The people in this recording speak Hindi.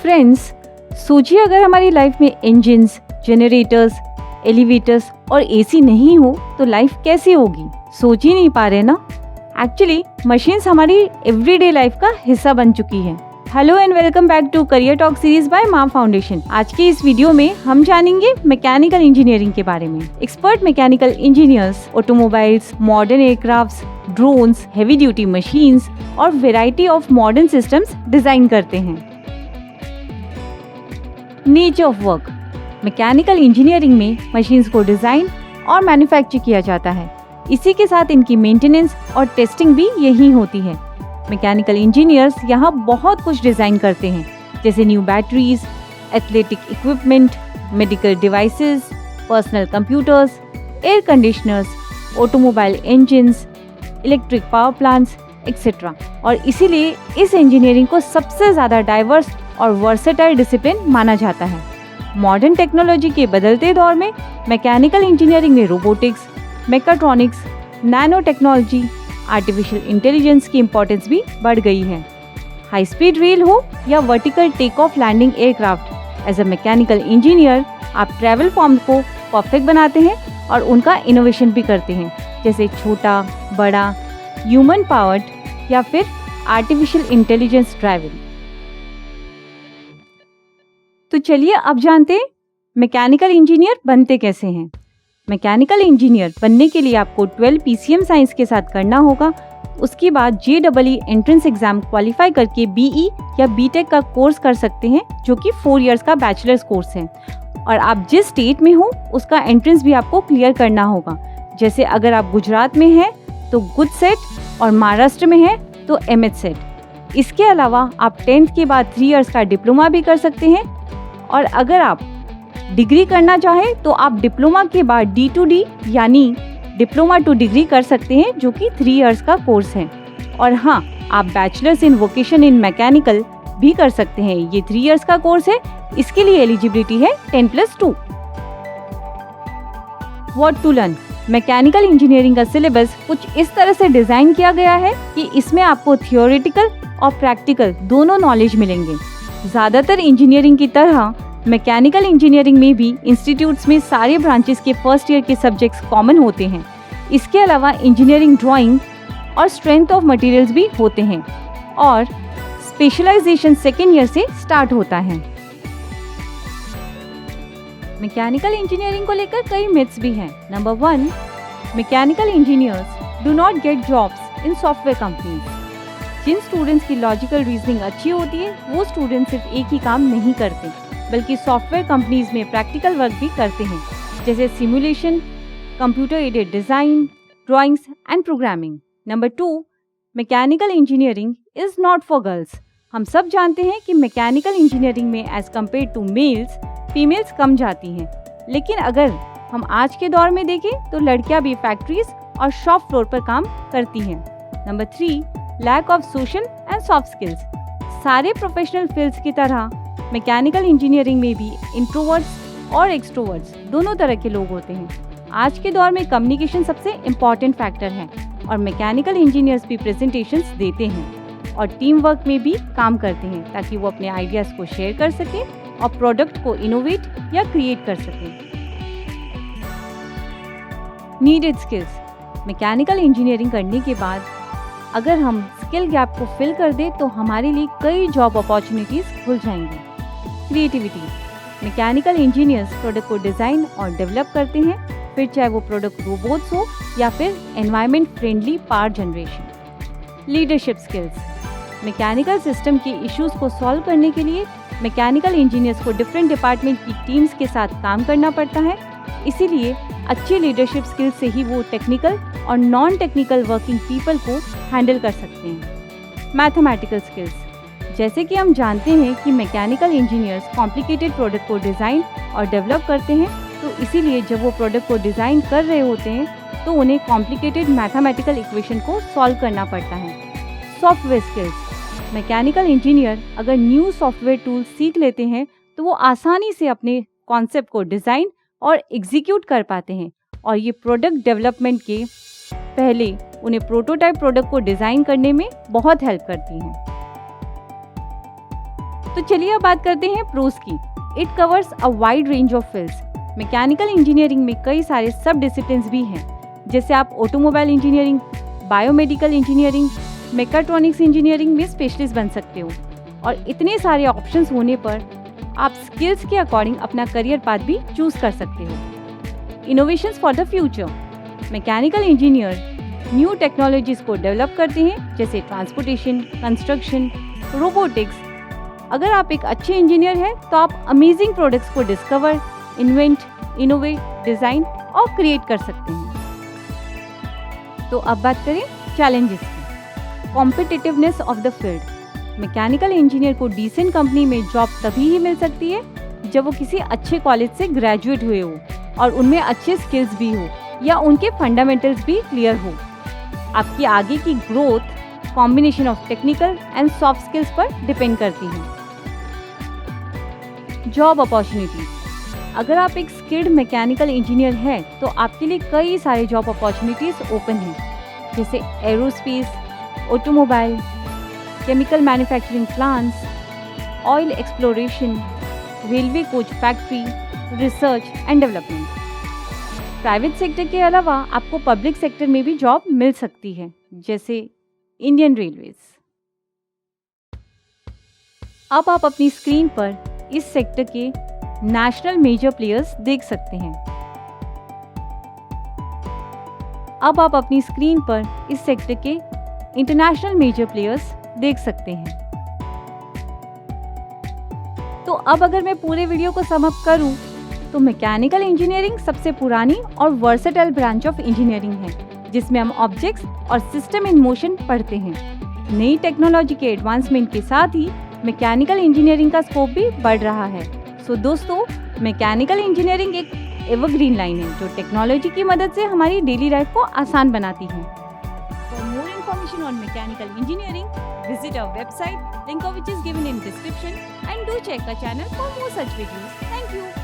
फ्रेंड्स, सोचिए अगर हमारी लाइफ में इंजन्स, जनरेटर्स, एलिवेटर्स और एसी नहीं हो तो लाइफ कैसी होगी? सोच ही नहीं पा रहे ना। एक्चुअली मशीन्स हमारी एवरीडे लाइफ का हिस्सा बन चुकी हैं। Hello and welcome back to career talk series by MAM foundation. आज के इस वीडियो में हम जानेंगे मैकेनिकल इंजीनियरिंग के बारे में। Expert mechanical engineers automobiles, modern aircrafts, drones, heavy duty machines और variety of modern systems design करते हैं। Nature of work. Mechanical engineering में मशीन्स को डिजाइन और मैन्युफैक्चर किया जाता है। इसी के साथ इनकी मेंटेनेंस और टेस्टिंग भी यही होती है। मैकेनिकल इंजीनियर्स यहाँ बहुत कुछ डिजाइन करते हैं, जैसे new batteries, athletic equipment, medical devices, personal computers, air conditioners, automobile engines, electric power plants etcetera. और इसीलिए इस इंजीनियरिंग को सबसे ज़्यादा डाइवर्स और वर्सेटाइल डिसिप्लिन माना जाता है। मॉडर्न टेक्नोलॉजी के बदलते दौर में मैकेनिकल इंजीनियरिंग में robotics, mechatronics, nano technology, artificial intelligence की इम्पोर्टेंस भी बढ़ गई है। हाई स्पीड रेल हो या vertical take off landing aircraft, as a mechanical engineer आप ट्रैवल फॉर्म को परफेक्ट बनाते हैं और उनका इनोवेशन भी करते हैं, जैसे छोटा, बड़ा, ह्यूमन पावर्ड या फिर आर्टिफिशियल इंटेलिजेंस ड्राइविंग। तो चलिए अब जानते हैं मैकेनिकल इंजीनियर बनते कैसे हैं। मैकेनिकल इंजीनियर बनने के लिए आपको 12 PCM साइंस के साथ करना होगा। उसके बाद JEE एंट्रेंस एग्जाम क्वालिफाई करके BE या BTech का कोर्स कर सकते हैं, जो कि 4 इयर्स का बैचलर्स कोर्स है। और आप जिस स्टेट में हो उसका एंट्रेंस भी आपको क्लियर करना होगा। जैसे अगर आप गुजरात में हैं तो गुड सेट और महाराष्ट्र में हैं तो MH सेट। इसके अलावा आप 10th के बाद 3 इयर्स का डिप्लोमा भी कर सकते हैं। और अगर आप डिग्री करना चाहें तो आप डिप्लोमा के बाद D2D यानी डिप्लोमा टू डिग्री कर सकते हैं, जो कि 3 इयर्स का कोर्स है। और हाँ, आप bachelors in vocation in mechanical भी कर सकते हैं। ये 3 इयर्स का कोर्स है। इसके लिए एलिजिबिलिटी है 10+2। What to learn. Mechanical engineering का सिलेबस कुछ इस तरह से डिजाइन किया गया है कि इसमें आपको थियोरेटिकल और प्रैक्टिकल दोनों नॉलेज मिलेंगे। ज़्यादातर इंजीनियरिंग की तरह मैकेनिकल इंजीनियरिंग में भी इंस्टीट्यूट्स में सारे ब्रांचेस के फर्स्ट ईयर के सब्जेक्ट्स कॉमन होते हैं। इसके अलावा इंजीनियरिंग ड्राइंग और स्ट्रेंथ ऑफ मटेरियल्स भी होते हैं और स्पेशलाइजेशन सेकेंड ईयर से स्टार्ट होता है। मैकेनिकल इंजीनियरिंग को लेकर कई मिथ्स भी हैं। Number 1, mechanical engineers do not get jobs in software companies. जिन स्टूडेंट्स की लॉजिकल रीजनिंग अच्छी होती है वो स्टूडेंट्स सिर्फ एक ही काम नहीं करते, बल्कि सॉफ्टवेयर कंपनीज में प्रैक्टिकल वर्क भी करते हैं, जैसे simulation, computer aided design, drawings and programming. Number 2, mechanical engineering is not for girls. हम सब जानते हैं कि मैकेनिकल इंजीनियरिंग में as compared to males, females कम जाती हैं। लेकिन अगर हम आज के दौर में देखें तो लड़कियां भी फैक्ट्रीज और शॉप फ्लोर पर काम करती हैं। Number 3, lack of social and soft skills. सारे प्रोफेशनल फील्ड्स की तरह मैकेनिकल इंजीनियरिंग में भी इंट्रोवर्ट्स और एक्सट्रोवर्ट्स दोनों तरह के लोग होते हैं। आज के दौर में कम्युनिकेशन सबसे इम्पॉर्टेंट फैक्टर है और मैकेनिकल इंजीनियर्स भी प्रेजेंटेशंस देते हैं और टीम वर्क में भी काम करते हैं, ताकि वो अपने आइडियाज़ को शेयर कर सकें और प्रोडक्ट को इनोवेट या क्रिएट कर सकें। Needed skills. मैकेनिकल इंजीनियरिंग करने के बाद अगर हम स्किल गैप को फिल कर दें तो हमारे लिए कई जॉब अपॉर्चुनिटीज़ खुल जाएंगी। क्रिएटिविटी। मैकेनिकल इंजीनियर्स प्रोडक्ट को डिज़ाइन और डेवलप करते हैं, फिर चाहे वो प्रोडक्ट रोबोट्स हो या फिर environment friendly power generation. Leadership skills. Mechanical system के इश्यूज को सॉल्व करने के लिए मैकेनिकल इंजीनियर्स को डिफरेंट डिपार्टमेंट की टीम्स के साथ काम करना पड़ता है। इसीलिए अच्छी लीडरशिप स्किल्स से ही वो टेक्निकल और नॉन टेक्निकल वर्किंग पीपल को हैंडल कर सकते हैं। Mathematical skills. जैसे कि हम जानते हैं कि मैकेनिकल इंजीनियर्स कॉम्प्लिकेटेड प्रोडक्ट को डिज़ाइन और डेवलप करते हैं, तो इसीलिए जब वो प्रोडक्ट को डिज़ाइन कर रहे होते हैं तो उन्हें कॉम्प्लिकेटेड मैथमेटिकल इक्वेशन को सॉल्व करना पड़ता है। Software skills. मैकेनिकल इंजीनियर अगर न्यू सॉफ्टवेयर टूल सीख लेते हैं तो वो आसानी से अपने कॉन्सेप्ट को डिज़ाइन और एग्जीक्यूट कर पाते हैं और ये प्रोडक्ट डेवलपमेंट के पहले उन्हें प्रोटोटाइप प्रोडक्ट को डिज़ाइन करने में बहुत हेल्प करती हैं। तो चलिए अब बात करते हैं प्रोस की। It covers a wide range of fields. Mechanical engineering में कई सारे सब डिसिप्लिन्स भी हैं, जैसे आप automobile engineering, biomedical engineering, mechatronics engineering में स्पेशलिस्ट बन सकते हो। और इतने सारे ऑप्शंस होने पर आप स्किल्स के अकॉर्डिंग अपना करियर पाथ भी चूज कर सकते हो। Innovations for the future. Mechanical engineer new technologies को डेवलप करते हैं, जैसे ट्रांसपोर्टेशन, कंस्ट्रक्शन, रोबोटिक्स। अगर आप एक अच्छे इंजीनियर हैं तो आप अमेजिंग प्रोडक्ट्स को डिस्कवर, इन्वेंट, इनोवेट, डिज़ाइन और क्रिएट कर सकते हैं। तो अब बात करें चैलेंजेस की। Competitiveness of the field. Mechanical engineer को डिसेंट कंपनी में जॉब तभी ही मिल सकती है जब वो किसी अच्छे कॉलेज से ग्रेजुएट हुए हो और उनमें अच्छे स्किल्स भी हो या उनके फंडामेंटल्स भी क्लियर हो। आपकी आगे की growth combination of technical and soft skills पर डिपेंड करती है। Job opportunities. अगर आप एक स्किल्ड मैकेनिकल इंजीनियर हैं तो आपके लिए कई सारे जॉब अपॉर्चुनिटीज ओपन हैं, जैसे aerospace, automobile, chemical manufacturing plants, oil exploration, railway coach factory, research and development. Private sector के अलावा आपको पब्लिक सेक्टर में भी जॉब मिल सकती है, जैसे इंडियन रेलवेज। अब आप अपनी स्क्रीन पर इस सेक्टर के नेशनल मेजर प्लेयर्स देख सकते हैं। अब आप अपनी स्क्रीन पर इस सेक्टर के इंटरनेशनल मेजर प्लेयर्स देख सकते हैं। तो अब अगर मैं पूरे वीडियो को सम अप करूं तो मैकेनिकल इंजीनियरिंग सबसे पुरानी और वर्सेटाइल ब्रांच ऑफ इंजीनियरिंग है, जिसमें हम ऑब्जेक्ट्स और सिस्टम इन मोशन पढ़ते हैं। नई टेक्नोलॉजी के एडवांसमेंट के साथ ही मैकेनिकल इंजीनियरिंग का स्कोप भी बढ़ रहा है। सो दोस्तों, मैकेनिकल इंजीनियरिंग एक एवरग्रीन लाइन है जो टेक्नोलॉजी की मदद से हमारी डेली लाइफ को आसान बनाती है। For more information on mechanical engineering, visit our website, link of which is given in description, and do check our channel for more such videos. Thank you.